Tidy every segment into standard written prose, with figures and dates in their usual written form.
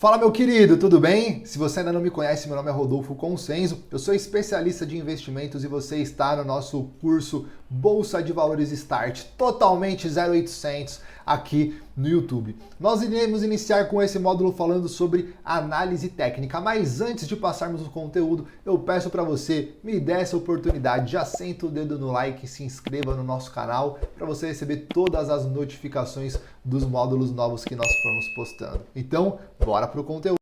Fala, meu querido, tudo bem? Se você ainda não me conhece, meu nome é Rodolfo Consenso, eu sou especialista de investimentos e você está no nosso curso Bolsa de Valores Start, totalmente 0800 aqui no YouTube. Nós iremos iniciar com esse módulo falando sobre análise técnica, mas antes de passarmos o conteúdo, eu peço para você me dê essa oportunidade, já senta o dedo no like e se inscreva no nosso canal para você receber todas as notificações dos módulos novos que nós formos postando. Então, bora pro conteúdo.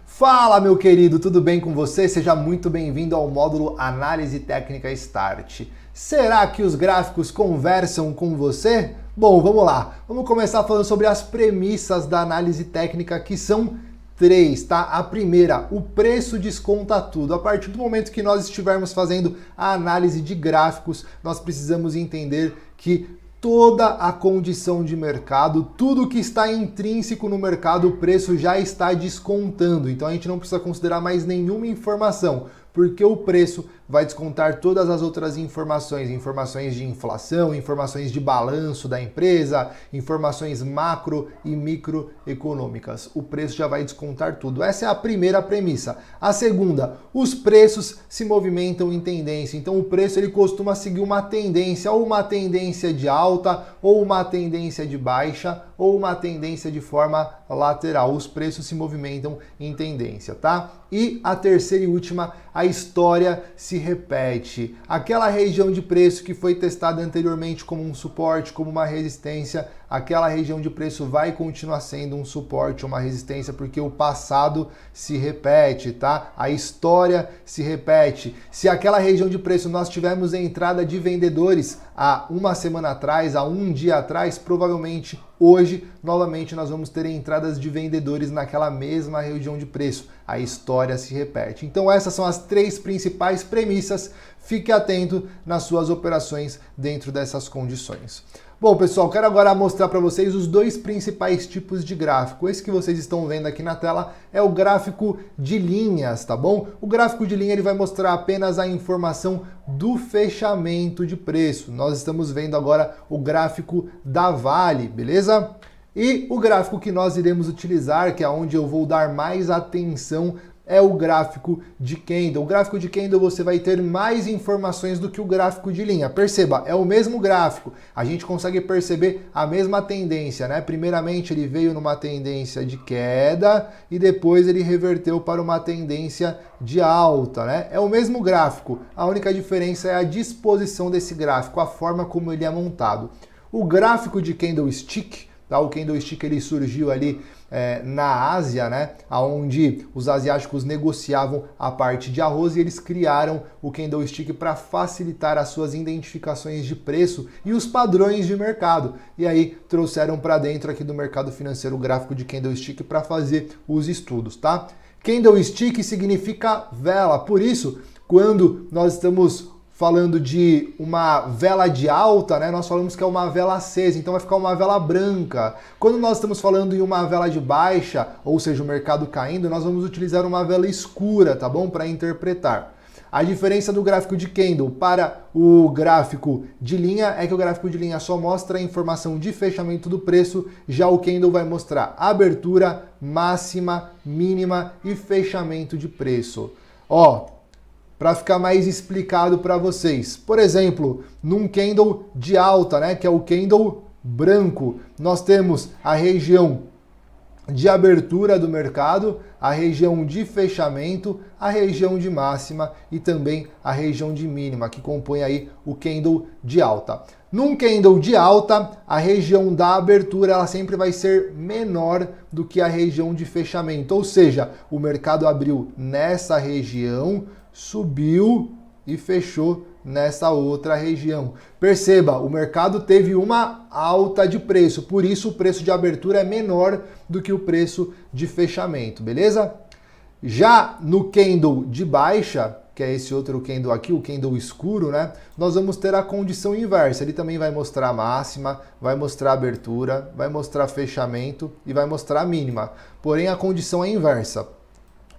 Fala, meu querido, tudo bem com você? Seja muito bem-vindo ao módulo Análise Técnica Start. Será que os gráficos conversam com você? Bom, vamos lá. Vamos começar falando sobre as premissas da análise técnica, que são três, tá? A primeira, o preço desconta tudo. A partir do momento que nós estivermos fazendo a análise de gráficos, nós precisamos entender que toda a condição de mercado, tudo que está intrínseco no mercado, o preço já está descontando. Então a gente não precisa considerar mais nenhuma informação, porque o preço vai descontar todas as outras informações, informações de inflação, informações de balanço da empresa, informações macro e microeconômicas. O preço já vai descontar tudo. Essa é a primeira premissa. A segunda, os preços se movimentam em tendência. Então o preço ele costuma seguir uma tendência, ou uma tendência de alta, ou uma tendência de baixa, ou uma tendência de forma lateral. Os preços se movimentam em tendência, tá? E a terceira e última, a história se repete. Aquela região de preço que foi testada anteriormente como um suporte, como uma resistência, aquela região de preço vai continuar sendo um suporte, uma resistência, porque o passado se repete, tá? A história se repete. Se aquela região de preço nós tivemos a entrada de vendedores há uma semana atrás, há um dia atrás, provavelmente hoje, novamente, nós vamos ter entradas de vendedores naquela mesma região de preço. A história se repete. Então essas são as três principais premissas. Fique atento nas suas operações dentro dessas condições. Bom, pessoal, quero agora mostrar para vocês os dois principais tipos de gráfico. Esse que vocês estão vendo aqui na tela é o gráfico de linhas, tá bom? O gráfico de linha ele vai mostrar apenas a informação do fechamento de preço. Nós estamos vendo agora o gráfico da Vale, beleza? E o gráfico que nós iremos utilizar, que é onde eu vou dar mais atenção, é o gráfico de candle. O gráfico de candle você vai ter mais informações do que o gráfico de linha. Perceba, é o mesmo gráfico. A gente consegue perceber a mesma tendência, né? Primeiramente ele veio numa tendência de queda e depois ele reverteu para uma tendência de alta, né? É o mesmo gráfico. A única diferença é a disposição desse gráfico, a forma como ele é montado. O gráfico de candlestick, tá? O candlestick ele surgiu ali na Ásia, né, onde os asiáticos negociavam a parte de arroz e eles criaram o candlestick para facilitar as suas identificações de preço e os padrões de mercado. E aí trouxeram para dentro aqui do mercado financeiro o gráfico de candlestick para fazer os estudos, tá? Candlestick significa vela, por isso, quando nós estamos falando de uma vela de alta, né, nós falamos que é uma vela acesa, então vai ficar uma vela branca. Quando nós estamos falando em uma vela de baixa, ou seja, o mercado caindo, nós vamos utilizar uma vela escura, tá bom? Para interpretar. A diferença do gráfico de candle para o gráfico de linha é que o gráfico de linha só mostra a informação de fechamento do preço, já o candle vai mostrar abertura, máxima, mínima e fechamento de preço. Ó, para ficar mais explicado para vocês. Por exemplo, num candle de alta, né, que é o candle branco, nós temos a região de abertura do mercado, a região de fechamento, a região de máxima e também a região de mínima, que compõe aí o candle de alta. Num candle de alta, a região da abertura ela sempre vai ser menor do que a região de fechamento, ou seja, o mercado abriu nessa região, subiu e fechou nessa outra região. Perceba, o mercado teve uma alta de preço, por isso o preço de abertura é menor do que o preço de fechamento, beleza? Já no candle de baixa, que é esse outro candle aqui, o candle escuro, né? Nós vamos ter a condição inversa. Ele também vai mostrar a máxima, vai mostrar a abertura, vai mostrar fechamento e vai mostrar a mínima. Porém, a condição é inversa.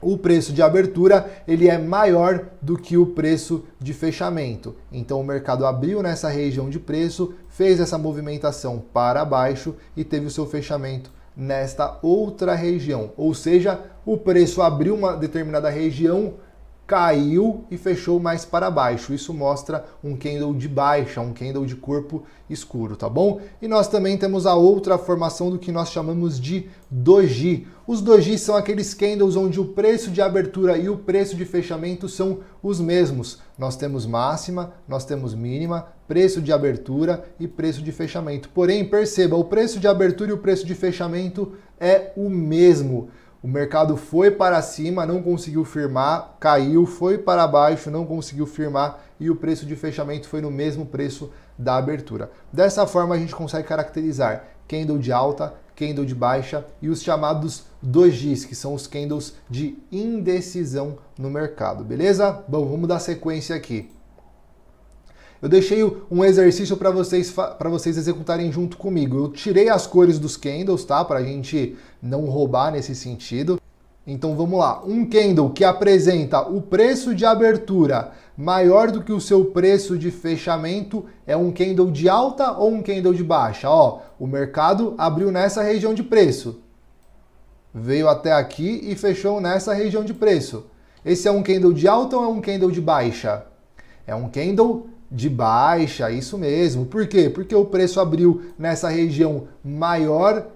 O preço de abertura ele é maior do que o preço de fechamento. Então o mercado abriu nessa região de preço, fez essa movimentação para baixo e teve o seu fechamento nesta outra região. Ou seja, o preço abriu uma determinada região, caiu e fechou mais para baixo. Isso mostra um candle de baixa, um candle de corpo escuro, tá bom? E nós também temos a outra formação do que nós chamamos de doji. Os doji são aqueles candles onde o preço de abertura e o preço de fechamento são os mesmos. Nós temos máxima, nós temos mínima, preço de abertura e preço de fechamento. Porém, perceba, o preço de abertura e o preço de fechamento é o mesmo. O mercado foi para cima, não conseguiu firmar, caiu, foi para baixo, não conseguiu firmar e o preço de fechamento foi no mesmo preço da abertura. Dessa forma a gente consegue caracterizar candle de alta, candle de baixa e os chamados dojis, que são os candles de indecisão no mercado, beleza? Bom, vamos dar sequência aqui. Eu deixei um exercício para vocês executarem junto comigo. Eu tirei as cores dos candles, tá? Para a gente não roubar nesse sentido. Então vamos lá. Um candle que apresenta o preço de abertura maior do que o seu preço de fechamento é um candle de alta ou um candle de baixa? Ó, o mercado abriu nessa região de preço. Veio até aqui e fechou nessa região de preço. Esse é um candle de alta ou é um candle de baixa? É um candle de baixa, isso mesmo. Por quê? Porque o preço abriu nessa região maior,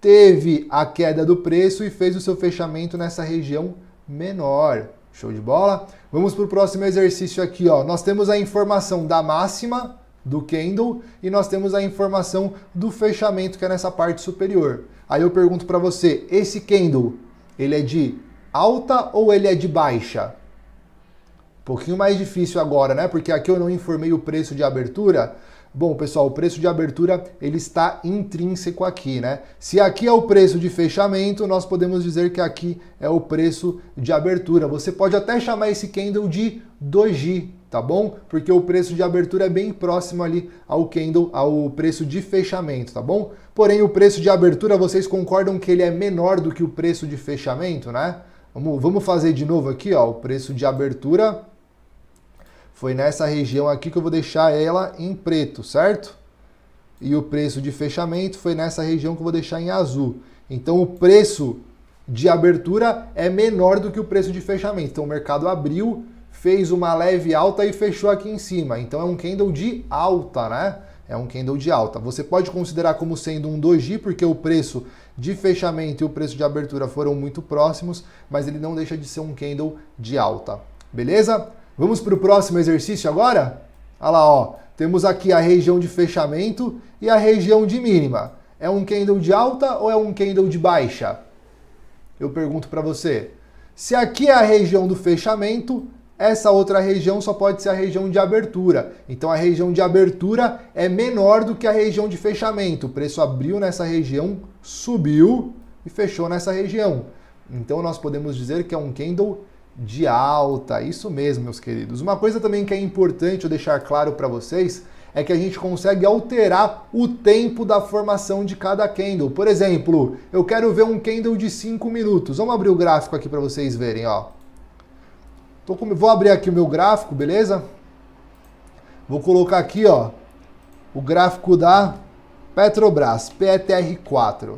teve a queda do preço e fez o seu fechamento nessa região menor. Show de bola? Vamos para o próximo exercício aqui, ó. Nós temos a informação da máxima do candle e nós temos a informação do fechamento, que é nessa parte superior. Aí eu pergunto para você, esse candle, ele é de alta ou ele é de baixa? Um pouquinho mais difícil agora, né? Porque aqui eu não informei o preço de abertura. Bom, pessoal, o preço de abertura, ele está intrínseco aqui, né? Se aqui é o preço de fechamento, nós podemos dizer que aqui é o preço de abertura. Você pode até chamar esse candle de doji, tá bom? Porque o preço de abertura é bem próximo ali ao candle, ao preço de fechamento, tá bom? Porém, o preço de abertura, vocês concordam que ele é menor do que o preço de fechamento, né? Vamos fazer de novo aqui, ó, o preço de abertura foi nessa região aqui que eu vou deixar ela em preto, certo? E o preço de fechamento foi nessa região que eu vou deixar em azul. Então o preço de abertura é menor do que o preço de fechamento. Então o mercado abriu, fez uma leve alta e fechou aqui em cima. Então é um candle de alta, né? É um candle de alta. Você pode considerar como sendo um doji, porque o preço de fechamento e o preço de abertura foram muito próximos, mas ele não deixa de ser um candle de alta. Beleza? Vamos para o próximo exercício agora? Olha lá, ó. Temos aqui a região de fechamento e a região de mínima. É um candle de alta ou é um candle de baixa? Eu pergunto para você. Se aqui é a região do fechamento, essa outra região só pode ser a região de abertura. Então a região de abertura é menor do que a região de fechamento. O preço abriu nessa região, subiu e fechou nessa região. Então nós podemos dizer que é um candle de alta, isso mesmo, meus queridos. Uma coisa também que é importante eu deixar claro para vocês é que a gente consegue alterar o tempo da formação de cada candle. Por exemplo, eu quero ver um candle de 5 minutos. Vamos abrir o gráfico aqui para vocês verem, ó. Vou abrir aqui o meu gráfico, beleza? Vou colocar aqui, ó, o gráfico da Petrobras, PETR4.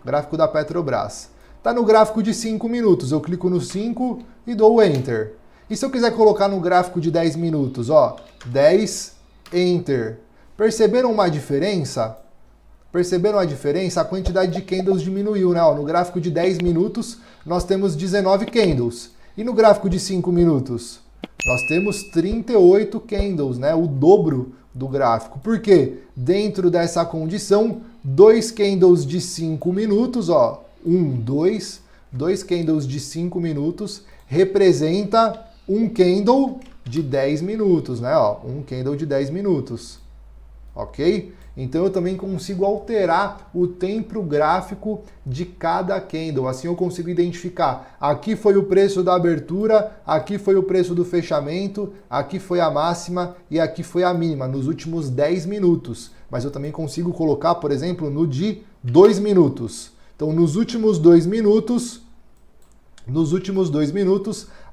Gráfico da Petrobras. Tá no gráfico de 5 minutos. Eu clico no 5 e dou Enter. E se eu quiser colocar no gráfico de 10 minutos, ó, 10, Enter. Perceberam uma diferença? Perceberam a diferença? A quantidade de candles diminuiu, né? Ó, no gráfico de 10 minutos, nós temos 19 candles. E no gráfico de 5 minutos? Nós temos 38 candles, né? O dobro do gráfico. Por quê? Dentro dessa condição, 2 candles de 5 minutos, ó, 2 candles de 5 minutos representa um candle de 10 minutos, né? Ó, um candle de 10 minutos, ok? Então eu também consigo alterar o tempo gráfico de cada candle. Assim eu consigo identificar, aqui foi o preço da abertura, aqui foi o preço do fechamento, aqui foi a máxima e aqui foi a mínima, nos últimos 10 minutos. Mas eu também consigo colocar, por exemplo, no de 2 minutos. Então, nos últimos 2 minutos,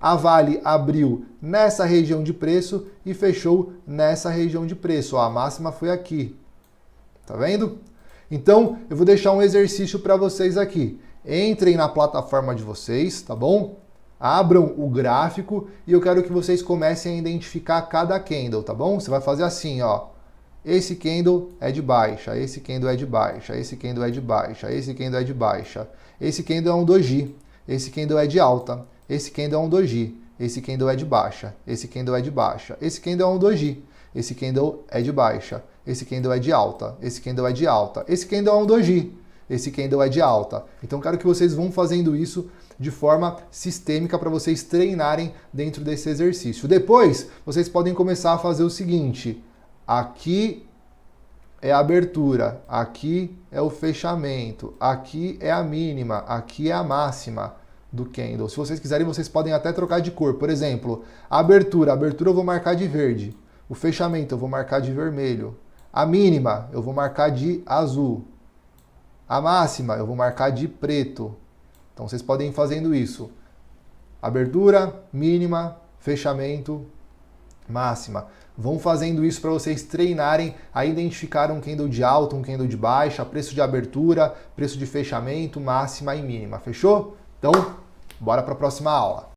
a Vale abriu nessa região de preço e fechou nessa região de preço. Ó, a máxima foi aqui. Tá vendo? Então, eu vou deixar um exercício para vocês aqui. Entrem na plataforma de vocês, tá bom? Abram o gráfico e eu quero que vocês comecem a identificar cada candle, tá bom? Você vai fazer assim, ó. Esse candle é de baixa, esse candle é de baixa, esse candle é de baixa, esse candle é de baixa. Esse candle é um doji, esse candle é de alta, esse candle é um doji, esse candle é de baixa, esse candle é de baixa, esse candle é um doji, esse candle é de baixa, esse candle é de alta, esse candle é de alta, esse candle é um doji, esse candle é de alta. Então quero que vocês vão fazendo isso de forma sistêmica para vocês treinarem dentro desse exercício. Depois, vocês podem começar a fazer o seguinte: aqui é a abertura, aqui é o fechamento, aqui é a mínima, aqui é a máxima do candle. Se vocês quiserem, vocês podem até trocar de cor. Por exemplo, a abertura eu vou marcar de verde, o fechamento eu vou marcar de vermelho, a mínima eu vou marcar de azul, a máxima eu vou marcar de preto. Então vocês podem ir fazendo isso. Abertura, mínima, fechamento, máxima. Vão fazendo isso para vocês treinarem a identificar um candle de alta, um candle de baixa, preço de abertura, preço de fechamento, máxima e mínima. Fechou? Então, bora para a próxima aula.